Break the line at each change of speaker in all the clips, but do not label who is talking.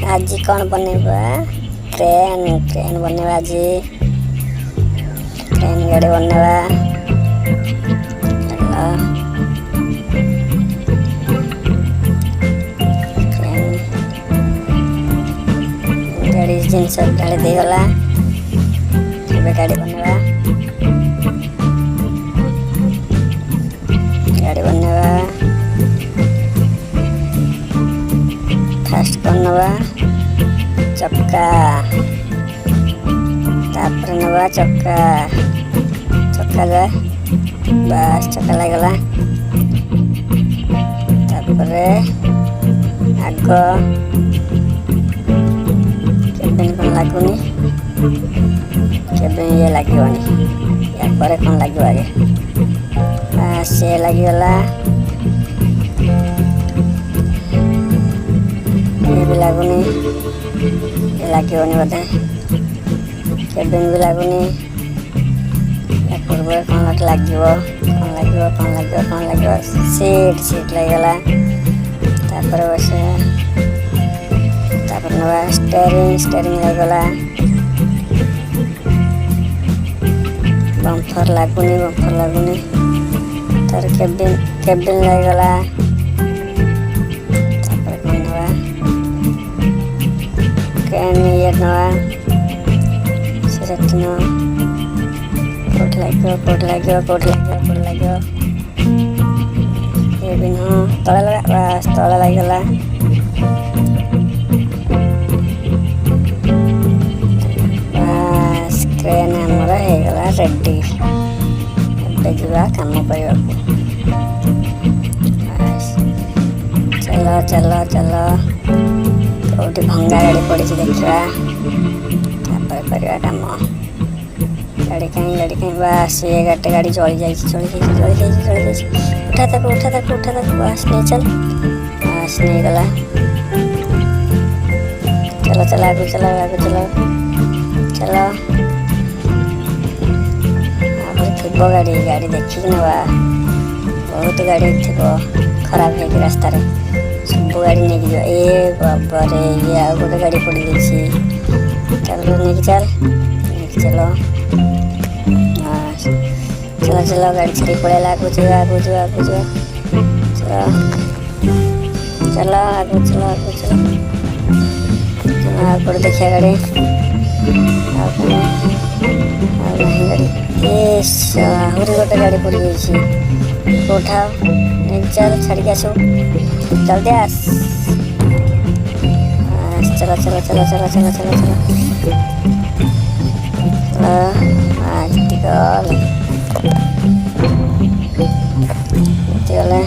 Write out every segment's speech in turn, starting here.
आज कौन बनेबा ट्रेन ट्रेन बनेबा आज ट्रेन गाड़ी बनेबा ट्रेन गाड़ी जिनस ढाली देगला गाड़ी बनेबा गाड़ी बनेबा फास्ट बनवा चक्का तापर नवा चक्का चक्का जा बस चक्का लगला तापर आग केबिन कौन लगुनि केबिन ये लगे या पर कौन लगे आगे बस ये लगिगला ये भी लगुनि ये लगे बोधे केबिन भी लगुनि पूर्व कौन लगे कौन लगे सीट सीट लगेगा तापर बस तापर नवा स्टेरिंग स्टेरिंग लगेगा बम्फर लगुनि तार केबिन केबिन लगेगा ये नवा सेट न कोट लगे ये भी न तले लगा बस तले लगेगा बस ट्रेन आमर होगला रेडी एबे जीवा काम करबा चलो चलो चलो कौटी भंगा गाड़ी पड़ी देखा करवा कम गाड़ी कहीं बस ये गाड़ी चली जाए उठा तक बस नहीं चल बस नहीं गला चलो चलो आगू चलो थो गाड़ी देखिक नवा बहुत गाड़ी थी खराब है रास्ता सब गाड़ी नहीं ए बाबरे ये आ गोटे गाड़ी पड़ी गई चलो नहीं चल चलो चलो गाड़ी छड़ी पड़ेगा आगू चलो आगे देखिए गाड़ी गाड़ी आहरी गोटे गाड़ी पड़ी गई उठाओ नहीं चल छाड़ी आसो जल्दी आस चलो गले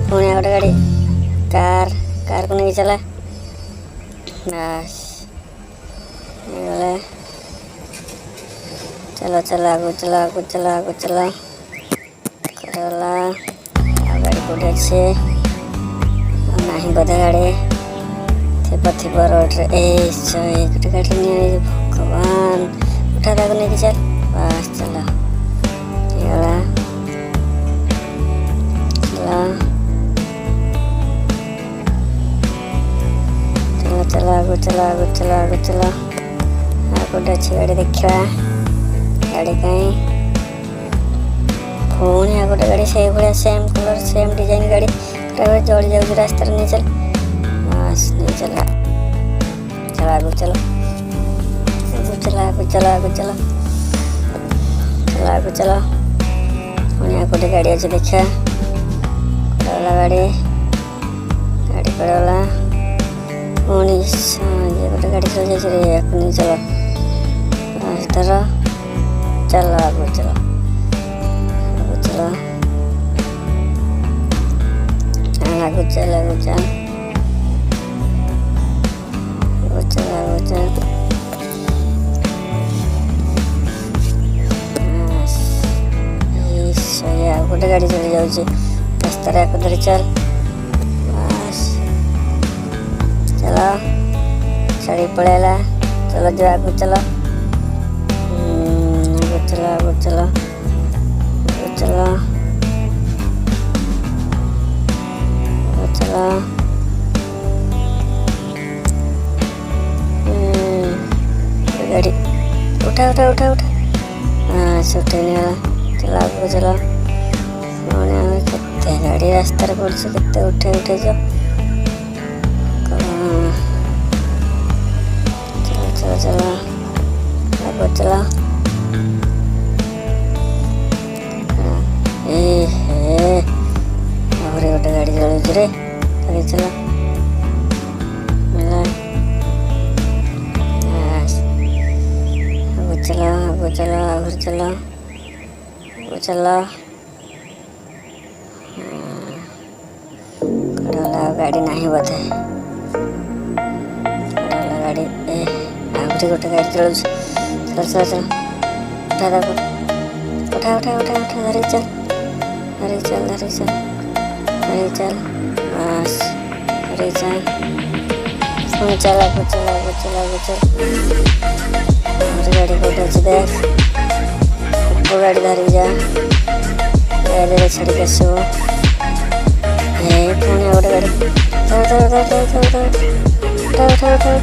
पुणे गोटे गाड़ी कार को नहीं चला बस गले चलो आगू चलो करला गाड़ी कोटे अच्छे नहीं बोधे गाड़ी थी रोड रे गोटे गाड़ी नहीं भगवान उठा ताको नहीं चल बस चलो गला चलो आगू चलो गोटे अच्छी गाड़ी देखा गाड़ी कहीं पुणी आ गोटे गाड़ी से भाया सेम कलर सेम डिजाइन गाड़ी जड़ी जाऊँ रास्ता नहीं चल बस नहीं चला आगू चलो पुणी आ गोटे गाड़ी अच्छे देखा गाड़ी पड़ेगा पुणी ये गोटे गाड़ी चल जाए नहीं चलो धर चलो आगू चलो गोटे गाड़ी चली जाऊँ रास्ता धरी चल बस चलो छड़ी पड़ेगा चलो जो आगू चलो गाड़ी उठा उठा उठा उठा उठे नहीं चला आगे चला केते गाड़ी रास्तार पड़े केते उठे उठे जाओ चला चला आगे चला आगे गोटे गाड़ी चलुच रे आगे चला चला आगे चला आगे चला आगे चला गाड़ी नहीं बोधे गाड़ी आगे गोटे गाड़ी चलुच चल चल चल उठा उठा उठा उठा धरी चल धरी चल धरी चल धरी चल बस धरी चल पुणी चल आगे चल आगे चल आगे चल गाड़ी कोटे अच्छे देख गाड़ी धरी जा गाड़ी छड़ी आसो पुणी गोटे गाड़ी उठा उठा उठा उठा उठा उठा उठा